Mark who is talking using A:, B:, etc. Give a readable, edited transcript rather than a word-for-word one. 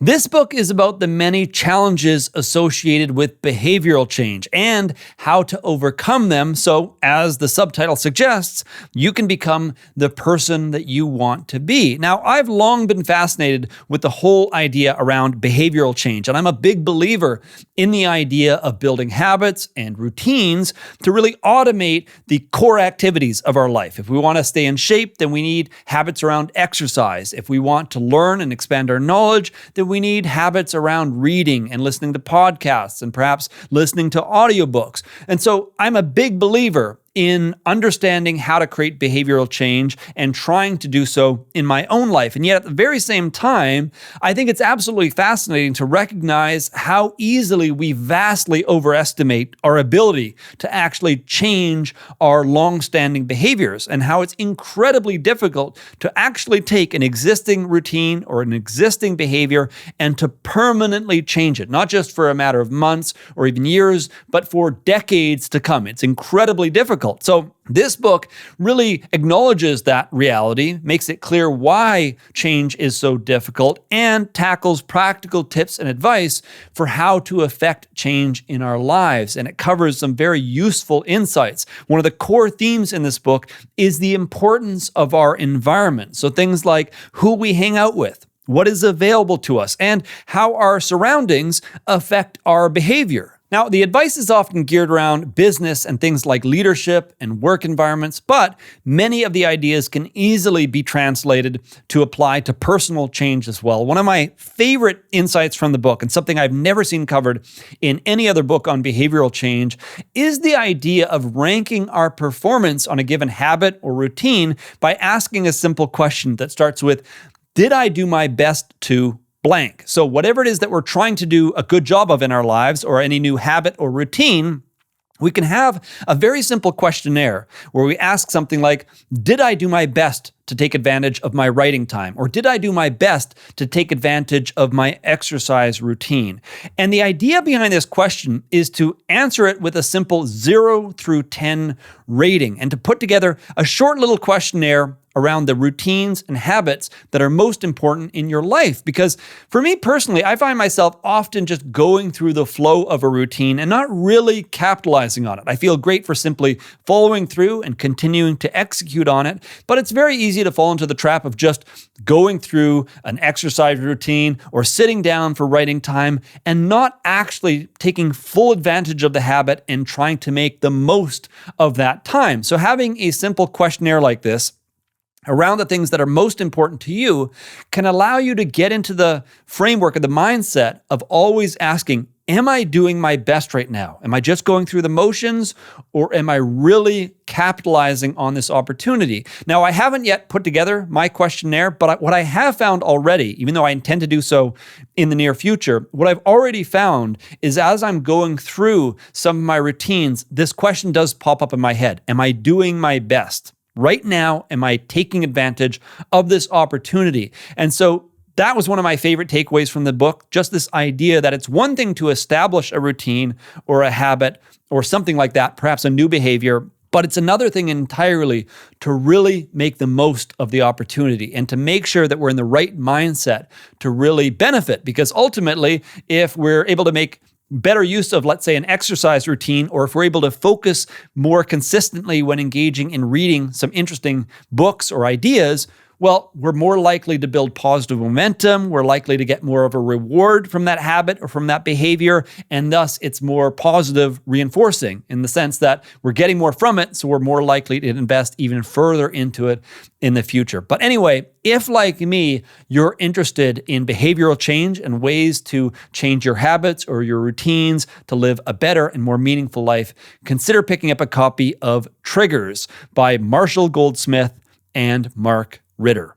A: This book is about the many challenges associated with behavioral change and how to overcome them. So, as the subtitle suggests, you can become the person that you want to be. Now, I've long been fascinated with the whole idea around behavioral change, and I'm a big believer in the idea of building habits and routines to really automate the core activities of our life. If we want to stay in shape, then we need habits around exercise. If we want to learn and expand our knowledge, then we need habits around reading and listening to podcasts and perhaps listening to audiobooks. And so I'm a big believer in understanding how to create behavioral change and trying to do so in my own life. And yet at the very same time, I think it's absolutely fascinating to recognize how easily we vastly overestimate our ability to actually change our long-standing behaviors and how it's incredibly difficult to actually take an existing routine or an existing behavior and to permanently change it, not just for a matter of months or even years, but for decades to come. It's incredibly difficult. So this book really acknowledges that reality, makes it clear why change is so difficult, and tackles practical tips and advice for how to affect change in our lives. And it covers some very useful insights. One of the core themes in this book is the importance of our environment. So things like who we hang out with, what is available to us, and how our surroundings affect our behavior. Now, the advice is often geared around business and things like leadership and work environments, but many of the ideas can easily be translated to apply to personal change as well. One of my favorite insights from the book, and something I've never seen covered in any other book on behavioral change, is the idea of ranking our performance on a given habit or routine by asking a simple question that starts with, did I do my best to blank? So whatever it is that we're trying to do a good job of in our lives or any new habit or routine, we can have a very simple questionnaire where we ask something like, did I do my best to take advantage of my writing time? Or did I do my best to take advantage of my exercise routine? And the idea behind this question is to answer it with a simple 0 through 10 rating and to put together a short little questionnaire around the routines and habits that are most important in your life. Because for me personally, I find myself often just going through the flow of a routine and not really capitalizing on it. I feel great for simply following through and continuing to execute on it, but it's very easy to fall into the trap of just going through an exercise routine or sitting down for writing time and not actually taking full advantage of the habit and trying to make the most of that time. So having a simple questionnaire like this around the things that are most important to you can allow you to get into the framework of the mindset of always asking, am I doing my best right now? Am I just going through the motions, or am I really capitalizing on this opportunity? Now, I haven't yet put together my questionnaire, but what I have found already, even though I intend to do so in the near future, what I've already found is as I'm going through some of my routines, this question does pop up in my head. Am I doing my best? Right now, am I taking advantage of this opportunity? And so that was one of my favorite takeaways from the book, just this idea that it's one thing to establish a routine or a habit or something like that, perhaps a new behavior, but it's another thing entirely to really make the most of the opportunity and to make sure that we're in the right mindset to really benefit. Because ultimately, if we're able to make better use of, let's say, an exercise routine, or if we're able to focus more consistently when engaging in reading some interesting books or ideas, well, we're more likely to build positive momentum. We're likely to get more of a reward from that habit or from that behavior. And thus, it's more positive reinforcing in the sense that we're getting more from it. So we're more likely to invest even further into it in the future. But anyway, if like me, you're interested in behavioral change and ways to change your habits or your routines to live a better and more meaningful life, consider picking up a copy of Triggers by Marshall Goldsmith and Mark Ritter.